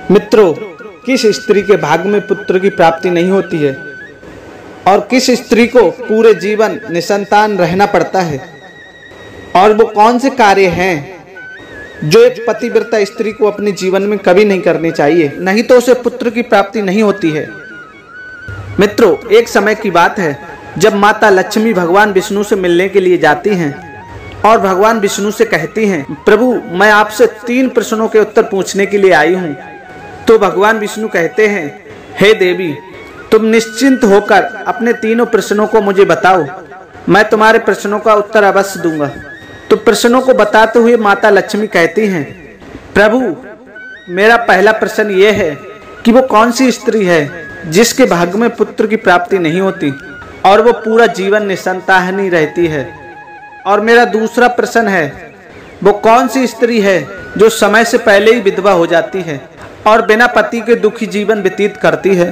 मित्रों, किस स्त्री के भाग्य में पुत्र की प्राप्ति नहीं होती है और किस स्त्री को पूरे जीवन निसंतान रहना पड़ता है, और वो कौन से कार्य हैं जो एक पतिव्रता स्त्री को अपने जीवन में कभी नहीं करने चाहिए, नहीं तो उसे पुत्र की प्राप्ति नहीं होती है। मित्रों, एक समय की बात है जब माता लक्ष्मी भगवान विष्णु से मिलने के लिए जाती हैं और भगवान विष्णु से कहती हैं, प्रभु मैं आपसे 3 प्रश्नों के उत्तर पूछने के लिए आई हूँ। तो भगवान विष्णु कहते हैं, हे देवी, तुम निश्चिंत होकर अपने 3 प्रश्नों को मुझे बताओ, मैं तुम्हारे प्रश्नों का उत्तर अवश्य दूंगा। तो प्रश्नों को बताते हुए माता लक्ष्मी कहती हैं, प्रभु मेरा पहला प्रश्न ये है कि वो कौन सी स्त्री है जिसके भाग्य में पुत्र की प्राप्ति नहीं होती और वो पूरा जीवन निसंतान ही रहती है। और मेरा दूसरा प्रश्न है, वो कौन सी स्त्री है जो समय से पहले ही विधवा हो जाती है और बिना पति के दुखी जीवन व्यतीत करती है।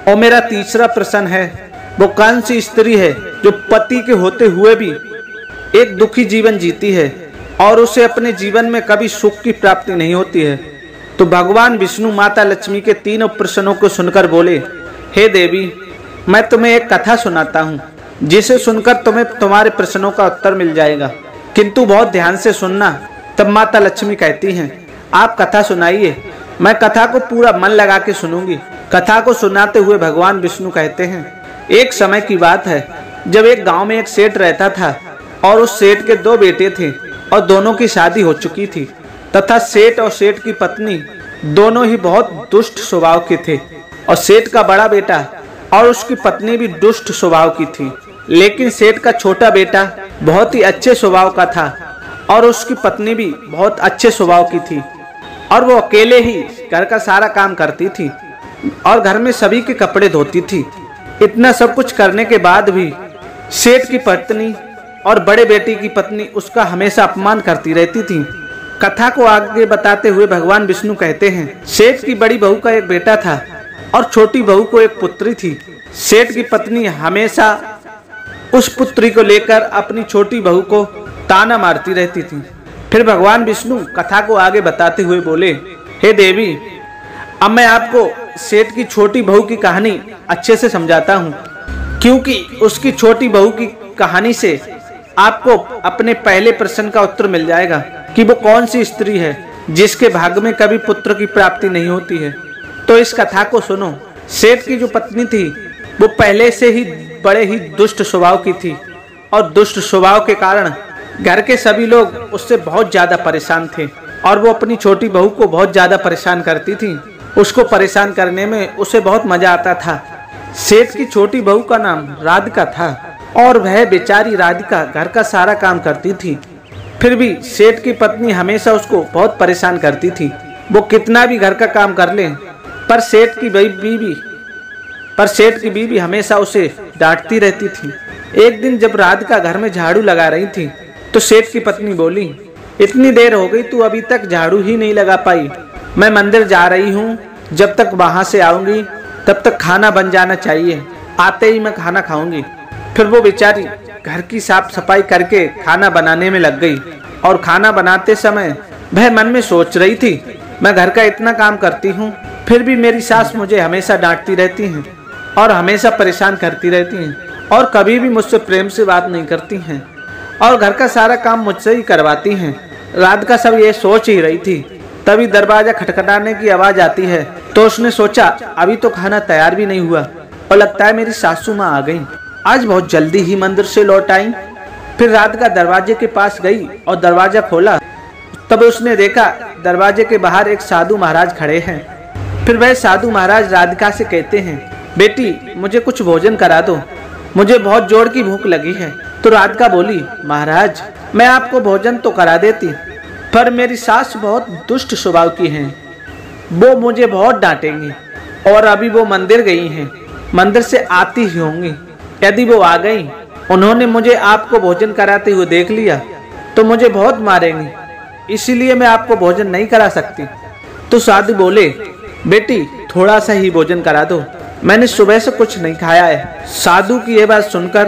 और मेरा तीसरा प्रश्न है, वो कौन सी स्त्री है जो पति के होते हुए भी एक दुखी जीवन जीती है और उसे अपने जीवन में कभी सुख की प्राप्ति नहीं होती है। तो भगवान विष्णु माता लक्ष्मी के 3 प्रश्नों को सुनकर बोले, हे देवी, मैं तुम्हें एक कथा सुनाता हूँ जिसे सुनकर तुम्हें तुम्हारे प्रश्नों का उत्तर मिल जाएगा, किंतु बहुत ध्यान से सुनना। तब माता लक्ष्मी कहती हैं, आप कथा सुनाइए, मैं कथा को पूरा मन लगा के सुनूंगी। कथा को सुनाते हुए भगवान विष्णु कहते हैं, एक समय की बात है जब एक गांव में एक सेठ रहता था और उस सेठ के 2 बेटे थे और दोनों की शादी हो चुकी थी तथा सेठ और सेठ की पत्नी दोनों ही बहुत दुष्ट स्वभाव के थे। और सेठ का बड़ा बेटा और उसकी पत्नी भी दुष्ट स्वभाव की थी, लेकिन सेठ का छोटा बेटा बहुत ही अच्छे स्वभाव का था और उसकी पत्नी भी बहुत अच्छे स्वभाव की थी और वो अकेले ही घर का सारा काम करती थी और घर में सभी के कपड़े धोती थी। इतना सब कुछ करने के बाद भी सेठ की पत्नी और बड़े बेटे की पत्नी उसका हमेशा अपमान करती रहती थी। कथा को आगे बताते हुए भगवान विष्णु कहते हैं, सेठ की बड़ी बहू का एक बेटा था और छोटी बहू को एक पुत्री थी। सेठ की पत्नी हमेशा उस पुत्री को लेकर अपनी छोटी बहू को ताना मारती रहती थी। फिर भगवान विष्णु कथा को आगे बताते हुए बोले, हे देवी, अब मैं आपको सेठ की छोटी बहू की कहानी अच्छे से समझाता हूँ, क्योंकि उसकी छोटी बहू की कहानी से आपको अपने पहले प्रश्न का उत्तर मिल जाएगा कि वो कौन सी स्त्री है जिसके भाग्य में कभी पुत्र की प्राप्ति नहीं होती है। तो इस कथा को सुनो। सेठ की जो पत्नी थी वो पहले से ही बड़े ही दुष्ट स्वभाव की थी और दुष्ट स्वभाव के कारण घर के सभी लोग उससे बहुत ज्यादा परेशान थे और वो अपनी छोटी बहू को बहुत ज्यादा परेशान करती थी। उसको परेशान करने में उसे बहुत मजा आता था। सेठ की छोटी बहू का नाम राधिका था और वह बेचारी राधिका घर का सारा काम करती थी। फिर भी सेठ की पत्नी हमेशा उसको बहुत परेशान करती थी। वो कितना भी घर का काम कर ले, पर सेठ की बीवी हमेशा उसे डांटती रहती थी। एक दिन जब राधिका घर में झाड़ू लगा रही थी तो सेठ की पत्नी बोली, इतनी देर हो गई, तू अभी तक झाड़ू ही नहीं लगा पाई। मैं मंदिर जा रही हूँ, जब तक वहां से आऊंगी तब तक खाना बन जाना चाहिए, आते ही मैं खाना खाऊंगी। फिर वो बेचारी घर की साफ सफाई करके खाना बनाने में लग गई और खाना बनाते समय वह मन में सोच रही थी, मैं घर का इतना काम करती हूँ, फिर भी मेरी सास मुझे हमेशा डांटती रहती हैं और हमेशा परेशान करती रहती हैं और कभी भी मुझसे प्रेम से बात नहीं करती हैं और घर का सारा काम मुझसे ही करवाती हैं। राधिका सब ये सोच ही रही थी, तभी दरवाजा खटखटाने की आवाज आती है। तो उसने सोचा, अभी तो खाना तैयार भी नहीं हुआ और लगता है मेरी सासू माँ आ गई, आज बहुत जल्दी ही मंदिर से लौट आई। फिर राधिका दरवाजे के पास गई और दरवाजा खोला। तब उसने देखा दरवाजे के बाहर एक साधु महाराज खड़े हैं। फिर वह साधु महाराज राधिका से कहते हैं, बेटी मुझे कुछ भोजन करा दो, मुझे बहुत जोर की भूख लगी है। तो राधिका बोली, महाराज मैं आपको भोजन तो करा देती, पर मेरी सास बहुत दुष्ट स्वभाव की हैं, वो मुझे बहुत डांटेंगी और अभी वो मंदिर गई हैं, मंदिर से आती ही होंगी। यदि वो आ गई, उन्होंने मुझे आपको भोजन कराते हुए देख लिया तो मुझे बहुत मारेंगी, इसीलिए मैं आपको भोजन नहीं करा सकती। तो साधु बोले, बेटी थोड़ा सा ही भोजन करा दो, मैंने सुबह से कुछ नहीं खाया है। साधु की यह बात सुनकर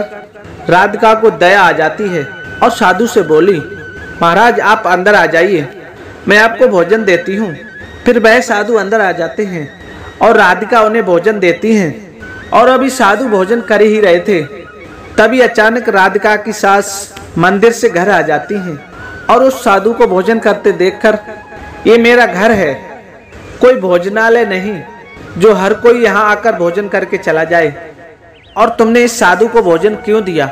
राधिका को दया आ जाती है और साधु से बोली, महाराज आप अंदर आ जाइए, मैं आपको भोजन देती हूँ। फिर वह साधु अंदर आ जाते हैं और राधिका उन्हें भोजन देती हैं। और अभी साधु भोजन कर ही रहे थे, तभी अचानक राधिका की सास मंदिर से घर आ जाती हैं और उस साधु को भोजन करते देखकर, ये मेरा घर है, कोई भोजनालय नहीं जो हर कोई यहाँ आकर भोजन करके चला जाए, और तुमने इस साधु को भोजन क्यों दिया?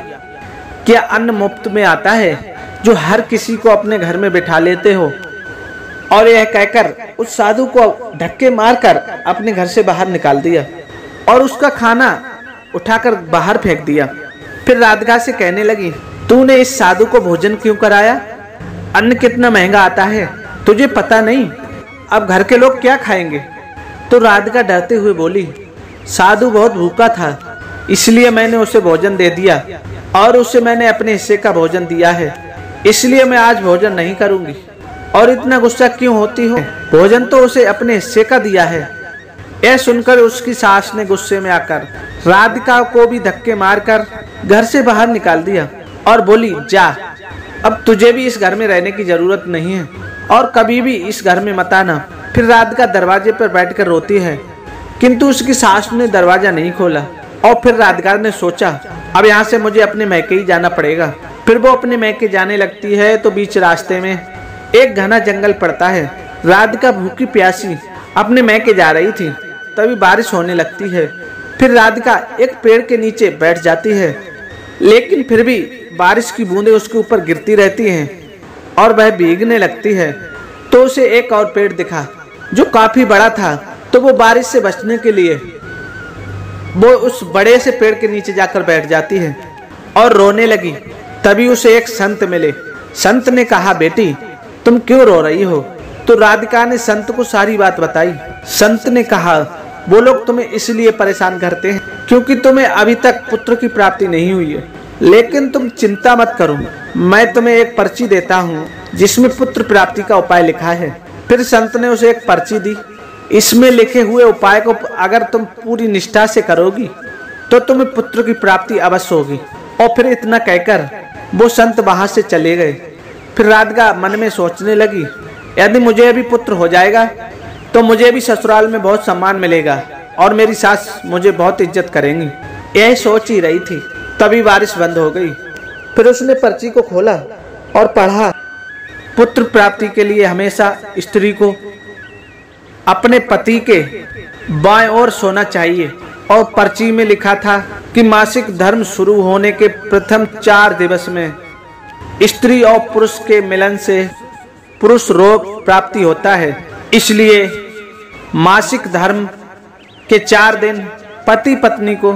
क्या अन्न मुफ्त में आता है जो हर किसी को अपने घर में बिठा लेते हो? और यह कहकर उस साधु को धक्के मारकर अपने घर से बाहर निकाल दिया और उसका खाना उठाकर बाहर फेंक दिया। फिर राधिका से कहने लगी, तूने इस साधु को भोजन क्यों कराया? अन्न कितना महंगा आता है, तुझे पता नहीं? अब घर के लोग क्या खाएंगे? तो राधिका डरते हुए बोली, साधु बहुत भूखा था, इसलिए मैंने उसे भोजन दे दिया और उसे मैंने अपने हिस्से का भोजन दिया है, इसलिए मैं आज भोजन नहीं करूंगी। और इतना गुस्सा क्यों होती हो? भोजन तो उसे अपने हिस्से का दिया है। यह सुनकर उसकी सास ने गुस्से में आकर राधिका को भी धक्के मारकर घर से बाहर निकाल दिया और बोली, जा, अब तुझे भी इस घर में रहने की जरूरत नहीं है और कभी भी इस घर में मत आना। फिर राधिका दरवाजे पर बैठकर रोती है, किंतु उसकी सास ने दरवाजा नहीं खोला। और फिर राधिका ने सोचा, अब यहाँ से मुझे अपने मैके ही जाना पड़ेगा। फिर वो अपने मैके जाने लगती है तो बीच रास्ते में एक घना जंगल पड़ता है। राधिका भूखी प्यासी अपने मैके जा रही थी, तभी बारिश होने लगती है। फिर राधिका एक पेड़ के नीचे बैठ जाती है, लेकिन फिर भी बारिश की बूंदें उसके ऊपर गिरती रहती हैं और वह भीगने लगती है। तो उसे एक और पेड़ दिखा जो काफी बड़ा था, तो वो बारिश से बचने के लिए वो उस बड़े से पेड़ के नीचे जाकर बैठ जाती है और रोने लगी। तभी उसे एक संत मिले। संत ने कहा, बेटी तुम क्यों रो रही हो? तो राधिका ने संत को सारी बात बताई। संत ने कहा, वो लोग तुम्हें इसलिए परेशान करते हैं क्योंकि तुम्हें अभी तक पुत्र की प्राप्ति नहीं हुई है, लेकिन तुम चिंता मत करो, मैं तुम्हें एक पर्ची देता हूँ जिसमें पुत्र प्राप्ति का उपाय लिखा है। फिर संत ने उसे एक पर्ची दी। इसमें लिखे हुए उपाय को अगर तुम पूरी निष्ठा से करोगी तो तुम्हें पुत्र की प्राप्ति अवश्य होगी। और फिर इतना कहकर वो संत वहां से चले गए। फिर राधिका मन में सोचने लगी, यदि मुझे अभी पुत्र हो जाएगा तो मुझे भी ससुराल में बहुत सम्मान मिलेगा और मेरी सास मुझे बहुत इज्जत करेंगी। यही सोच ही रही थी, तभी बारिश बंद हो गई। फिर उसने पर्ची को खोला और पढ़ा, पुत्र प्राप्ति के लिए हमेशा स्त्री को अपने पति के बाएं ओर सोना चाहिए। और पर्ची में लिखा था कि मासिक धर्म शुरू होने के प्रथम 4 दिवस में स्त्री और पुरुष के मिलन से पुरुष रोग प्राप्ति होता है, इसलिए मासिक धर्म के 4 दिन पति पत्नी को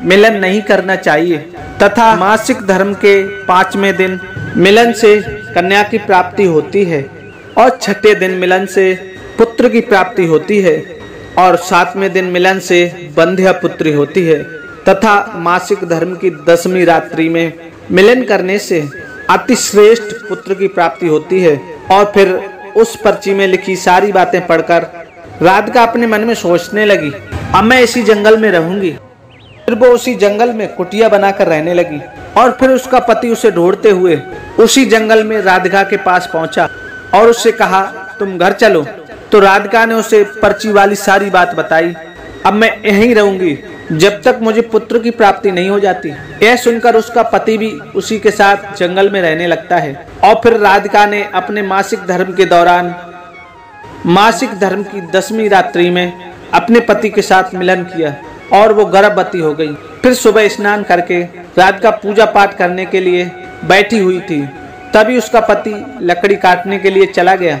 मिलन नहीं करना चाहिए तथा मासिक धर्म के 5वें दिन मिलन से कन्या की प्राप्ति होती है और 6ठे दिन मिलन से पुत्र की प्राप्ति होती है और 7वें दिन मिलन से बंध्या पुत्री होती है तथा मासिक धर्म की 10वीं रात्रि में मिलन करने से अति श्रेष्ठ पुत्र की प्राप्ति होती है। और फिर उस पर्ची में लिखी सारी बातें पढ़कर राधिका अपने मन में सोचने लगी, अब मैं इसी जंगल में रहूंगी। फिर वो उसी जंगल में कुटिया बनाकर रहने लगी और फिर उसका पति उसे ढूंढते हुए उसी जंगल में राधिका के पास पहुंचा और उससे कहा, तुम घर चलो। तो राधिका ने उसे पर्ची वाली सारी बात बताई, अब मैं यहीं रहूंगी जब तक मुझे पुत्र की प्राप्ति नहीं हो जाती। यह सुनकर उसका पति भी उसी के साथ जंगल में रहने लगता है। और फिर राधिका ने अपने मासिक धर्म के दौरान मासिक धर्म की 10वीं रात्रि में अपने पति के साथ मिलन किया और वो गर्भवती हो गई। फिर सुबह स्नान करके राधिका पूजा पाठ करने के लिए बैठी हुई थी, तभी उसका पति लकड़ी काटने के लिए चला गया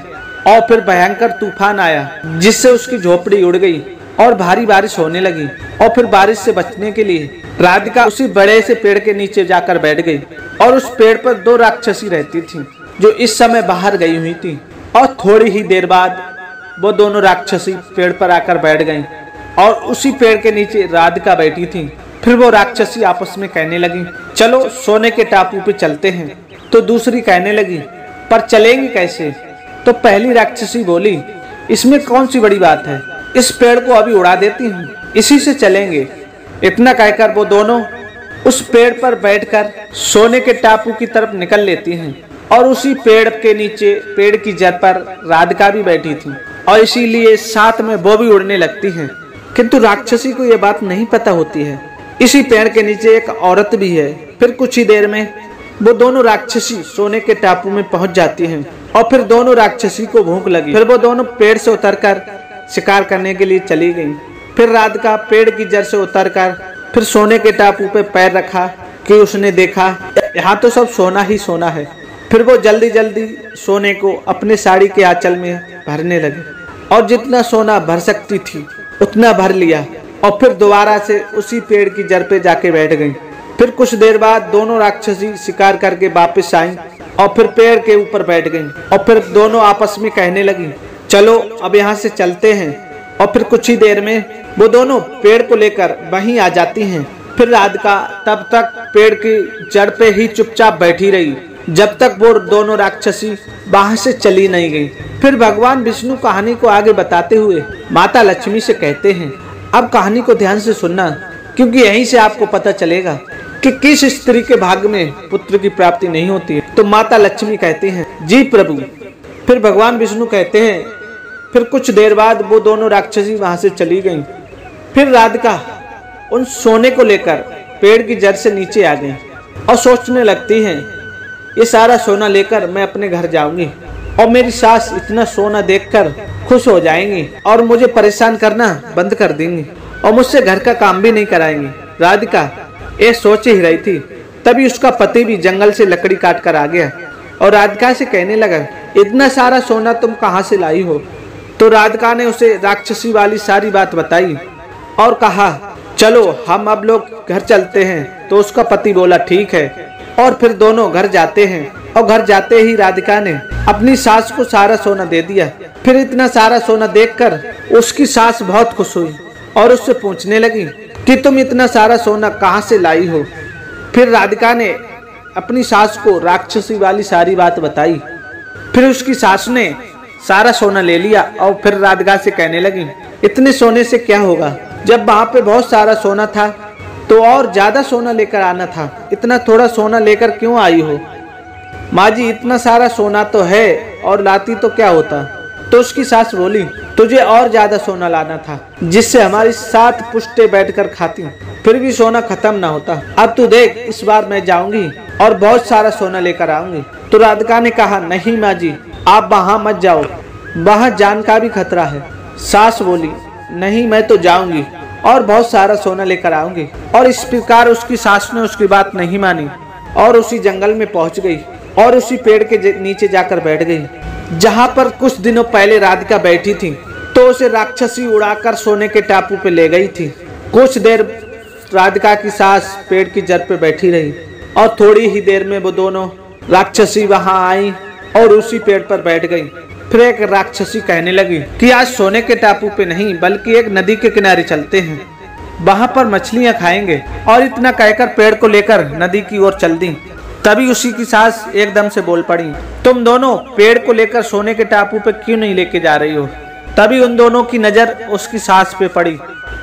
और फिर भयंकर तूफान आया जिससे उसकी झोपड़ी उड़ गई और भारी बारिश होने लगी। और फिर बारिश से बचने के लिए राधिका उसी बड़े से पेड़ के नीचे जाकर बैठ गई और उस पेड़ पर 2 राक्षसी रहती थीं जो इस समय बाहर गई हुई थी। और थोड़ी ही देर बाद वो दोनों राक्षसी पेड़ पर आकर बैठ गईं और उसी पेड़ के नीचे राधिका बैठी थी। फिर वो राक्षसी आपस में कहने लगी, चलो सोने के टापू पे चलते हैं। तो दूसरी कहने लगी, पर चलेंगे कैसे? तो पहली राक्षसी बोली, इसमें कौन सी बड़ी बात है, इस पेड़ को अभी उड़ा देती हूँ, इसी से चलेंगे। इतना कहकर वो दोनों उस पेड़ पर बैठकर सोने के टापू की तरफ निकल लेती हैं और उसी पेड़ के नीचे पेड़ की जड़ पर राधिका भी बैठी थी। और इसीलिए साथ में वो भी उड़ने लगती हैं। किंतु राक्षसी को यह बात नहीं पता होती है। इसी पेड़ के नीचे एक औरत भी है। फिर कुछ ही देर में वो दोनों राक्षसी सोने के टापू में पहुंच जाती हैं और फिर दोनों राक्षसी को भूख लगी। फिर वो दोनों पेड़ से उतरकर शिकार करने के लिए चली गईं। फिर राधिका पेड़ की जड़ से उतरकर फिर सोने के टापू पे पैर रखा कि उसने देखा यहाँ तो सब सोना ही सोना है। फिर वो जल्दी जल्दी सोने को अपने साड़ी के आंचल में भरने लगी और जितना सोना भर सकती थी उतना भर लिया और फिर दोबारा से उसी पेड़ की जड़ पे जाके बैठ गई। फिर कुछ देर बाद दोनों राक्षसी शिकार करके वापस आईं और फिर पेड़ के ऊपर बैठ गईं और फिर दोनों आपस में कहने लगी, चलो अब यहाँ से चलते हैं। और फिर कुछ ही देर में वो दोनों पेड़ को लेकर वहीं आ जाती हैं। फिर राधिका तब तक पेड़ की जड़ पे ही चुपचाप बैठी रही जब तक वो दोनों राक्षसी वहां से चली नहीं गई। फिर भगवान विष्णु कहानी को आगे बताते हुए माता लक्ष्मी से कहते हैं, अब कहानी को ध्यान से सुनना, क्योंकि यहीं से आपको पता चलेगा कि किस स्त्री के भाग्य में पुत्र की प्राप्ति नहीं होती है। तो माता लक्ष्मी कहती हैं, जी प्रभु। फिर भगवान विष्णु कहते हैं, फिर कुछ देर बाद वो दोनों राक्षसी वहां से चली गईं। फिर राधिका उन सोने को लेकर पेड़ की जड़ से नीचे आ गई और सोचने लगती हैं, ये सारा सोना लेकर मैं अपने घर जाऊंगी और मेरी सास इतना सोना देखकर खुश हो जाएंगी और मुझे परेशान करना बंद कर देंगी और मुझसे घर का काम भी नहीं कराएंगी। राधिका ये सोच ही रही थी, तभी उसका पति भी जंगल से लकड़ी काट कर आ गया और राधिका से कहने लगा, इतना सारा सोना तुम कहाँ से लाई हो? तो राधिका ने उसे राक्षसी वाली सारी बात बताई और कहा, चलो हम अब लोग घर चलते हैं। तो उसका पति बोला, ठीक है। और फिर दोनों घर जाते हैं और घर जाते ही राधिका ने अपनी सास को सारा सोना दे दिया। फिर इतना सारा सोना देखकर उसकी सास बहुत खुश हुई और उससे पूछने लगी कि तुम इतना सारा सोना कहाँ से लाई हो? फिर राधिका ने अपनी सास को राक्षसी वाली सारी बात बताई। फिर उसकी सास ने सारा सोना ले लिया और फिर राधिका से कहने लगी, इतने सोने से क्या होगा? जब वहाँ पे बहुत सारा सोना था तो और ज्यादा सोना लेकर आना था, इतना थोड़ा सोना लेकर क्यों आई हो? माँ जी, इतना सारा सोना तो है और लाती तो क्या होता? तो उसकी सास बोली, तुझे और ज्यादा सोना लाना था जिससे हमारी 7 पुश्ते बैठकर खाती, फिर भी सोना खत्म ना होता। अब तू देख, इस बार मैं जाऊंगी और बहुत सारा सोना लेकर आऊंगी। तो राधिका ने कहा, नहीं माँ जी, आप वहाँ मत जाओ, वहाँ जान का भी खतरा है। सास बोली, नहीं मैं तो जाऊंगी और बहुत सारा सोना लेकर आऊंगी। और इस प्रकार उसकी सास ने उसकी बात नहीं मानी और उसी जंगल में पहुंच गई और उसी पेड़ के नीचे जाकर बैठ गई जहां पर कुछ दिनों पहले राधिका बैठी थी। तो उसे राक्षसी उड़ाकर सोने के टापू पे ले गई थी। कुछ देर राधिका की सास पेड़ की जड़ पे बैठी रही और थोड़ी ही देर में वो दोनों राक्षसी वहां आई और उसी पेड़ पर बैठ गई। फिर एक राक्षसी कहने लगी कि आज सोने के टापू पे नहीं बल्कि एक नदी के किनारे चलते हैं, वहां पर मछलियां खाएंगे। और इतना कहकर पेड़ को लेकर नदी की ओर चल दी। तभी उसी की सास एकदम से बोल पड़ी, तुम दोनों पेड़ को लेकर सोने के टापू पे क्यों नहीं लेके जा रही हो? तभी उन दोनों की नजर उसकी सास पे पड़ी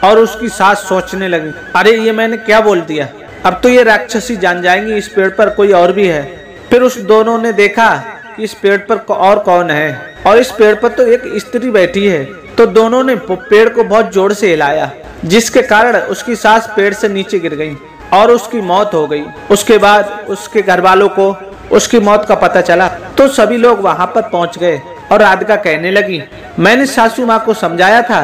और उसकी सास सोचने लगी, अरे ये मैंने क्या बोल दिया, अब तो ये राक्षसी जान जाएंगी इस पेड़ पर कोई और भी है। फिर उस दोनों ने देखा कि इस पेड़ पर और कौन है और इस पेड़ पर तो एक स्त्री बैठी है। तो दोनों ने पेड़ को बहुत जोर से हिलाया जिसके कारण उसकी सास पेड़ से नीचे गिर गई और उसकी मौत हो गई। उसके बाद उसके घर वालों को उसकी मौत का पता चला तो सभी लोग वहां पर पहुंच गए और राधिका कहने लगी, मैंने सासू माँ को समझाया था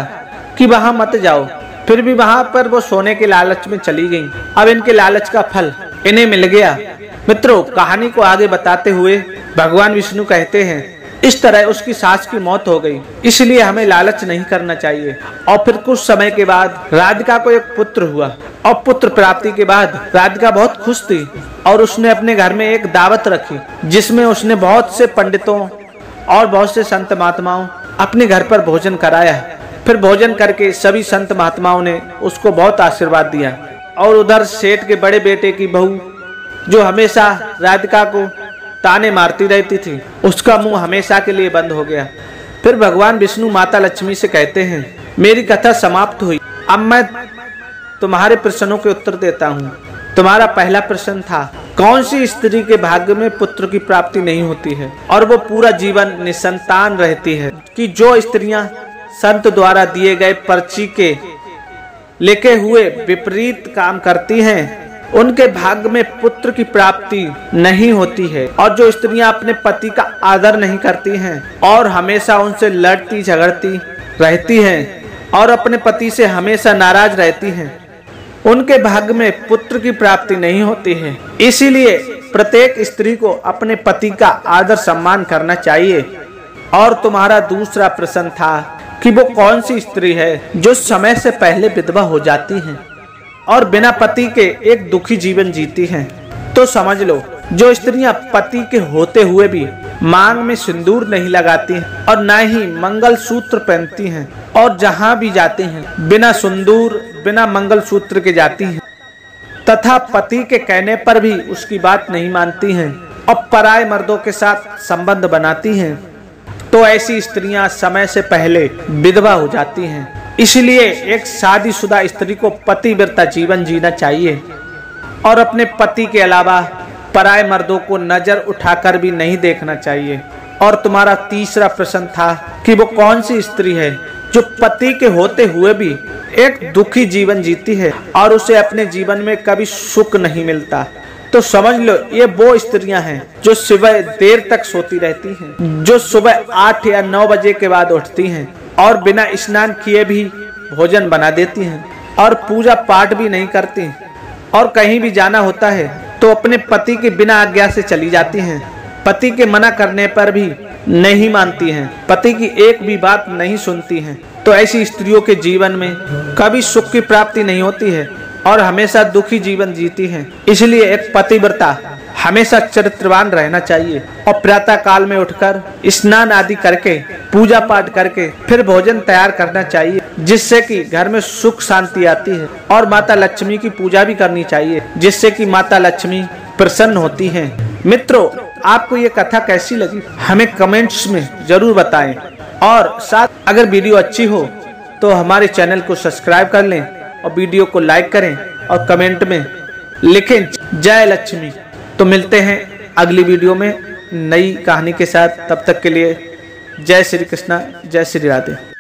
कि वहां मत जाओ, फिर भी वहां पर वो सोने के लालच में चली गई। अब इनके लालच का फल इन्हें मिल गया। मित्रों, कहानी को आगे बताते हुए भगवान विष्णु कहते हैं, इस तरह उसकी सास की मौत हो गई, इसलिए हमें लालच नहीं करना चाहिए। और फिर कुछ समय के बाद राधिका को एक पुत्र हुआ और पुत्र प्राप्ति के बाद राधिका बहुत खुश थी और उसने अपने घर में एक दावत रखी जिसमें उसने बहुत से पंडितों और बहुत से संत महात्माओं अपने घर पर भोजन कराया। फिर भोजन करके सभी संत महात्माओं ने उसको बहुत आशीर्वाद दिया। और उधर सेठ के बड़े बेटे की बहू जो हमेशा राधिका को ताने मारती रहती थी, उसका मुंह हमेशा के लिए बंद हो गया। फिर भगवान विष्णु माता लक्ष्मी से कहते हैं, मेरी कथा समाप्त हुई, अब मैं तुम्हारे प्रश्नों के उत्तर देता हूँ। तुम्हारा पहला प्रश्न था कौन सी स्त्री के भाग्य में पुत्र की प्राप्ति नहीं होती है और वो पूरा जीवन निसंतान रहती है? कि जो स्त्रियां संत द्वारा दिए गए पर्ची के लिखे हुए विपरीत काम करती हैं, उनके भाग्य में पुत्र की प्राप्ति नहीं होती है। और जो स्त्रियां अपने पति का आदर नहीं करती हैं और हमेशा उनसे लड़ती झगड़ती रहती हैं और अपने पति से हमेशा नाराज रहती हैं, उनके भाग्य में पुत्र की प्राप्ति नहीं होती है। इसीलिए प्रत्येक स्त्री को अपने पति का आदर सम्मान करना चाहिए। और तुम्हारा दूसरा प्रश्न था कि वो कौन सी स्त्री है जो समय से पहले विधवा हो जाती है और बिना पति के एक दुखी जीवन जीती हैं। तो समझ लो, जो स्त्रियां पति के होते हुए भी मांग में सिंदूर नहीं लगाती हैं और न ही मंगल सूत्र पहनती हैं और जहां भी जाती हैं बिना सिंदूर बिना मंगल सूत्र के जाती हैं तथा पति के कहने पर भी उसकी बात नहीं मानती हैं और पराये मर्दों के साथ संबंध बनाती हैं, तो ऐसी स्त्रियां समय से पहले विधवा हो जाती हैं। इसलिए एक शादीशुदा स्त्री को पतिव्रता जीवन जीना चाहिए और अपने पति के अलावा पराये मर्दों को नजर उठाकर भी नहीं देखना चाहिए। और तुम्हारा तीसरा प्रश्न था कि वो कौन सी स्त्री है जो पति के होते हुए भी एक दुखी जीवन जीती है और उसे अपने जीवन में कभी सुख नहीं मिलता। तो समझ लो, ये वो स्त्रियां हैं जो सुबह देर तक सोती रहती हैं, जो सुबह 8 या 9 बजे के बाद उठती हैं और बिना स्नान किए भी भोजन बना देती हैं और पूजा पाठ भी नहीं करती और कहीं भी जाना होता है तो अपने पति के बिना आज्ञा से चली जाती हैं। पति के मना करने पर भी नहीं मानती हैं, पति की एक भी बात नहीं सुनती हैं। तो ऐसी स्त्रियों के जीवन में कभी सुख की प्राप्ति नहीं होती है और हमेशा दुखी जीवन जीती हैं। इसलिए एक पतिव्रता हमेशा चरित्रवान रहना चाहिए और प्रातः काल में उठकर स्नान आदि करके पूजा पाठ करके फिर भोजन तैयार करना चाहिए, जिससे कि घर में सुख शांति आती है। और माता लक्ष्मी की पूजा भी करनी चाहिए, जिससे कि माता लक्ष्मी प्रसन्न होती हैं। मित्रों, आपको ये कथा कैसी लगी हमें कमेंट्स में जरूर बताएं और साथ अगर वीडियो अच्छी हो तो हमारे चैनल को सब्सक्राइब कर लें और वीडियो को लाइक करें और कमेंट में लिखें जय लक्ष्मी। तो मिलते हैं अगली वीडियो में नई कहानी के साथ। तब तक के लिए जय श्री कृष्णा, जय श्री राधे।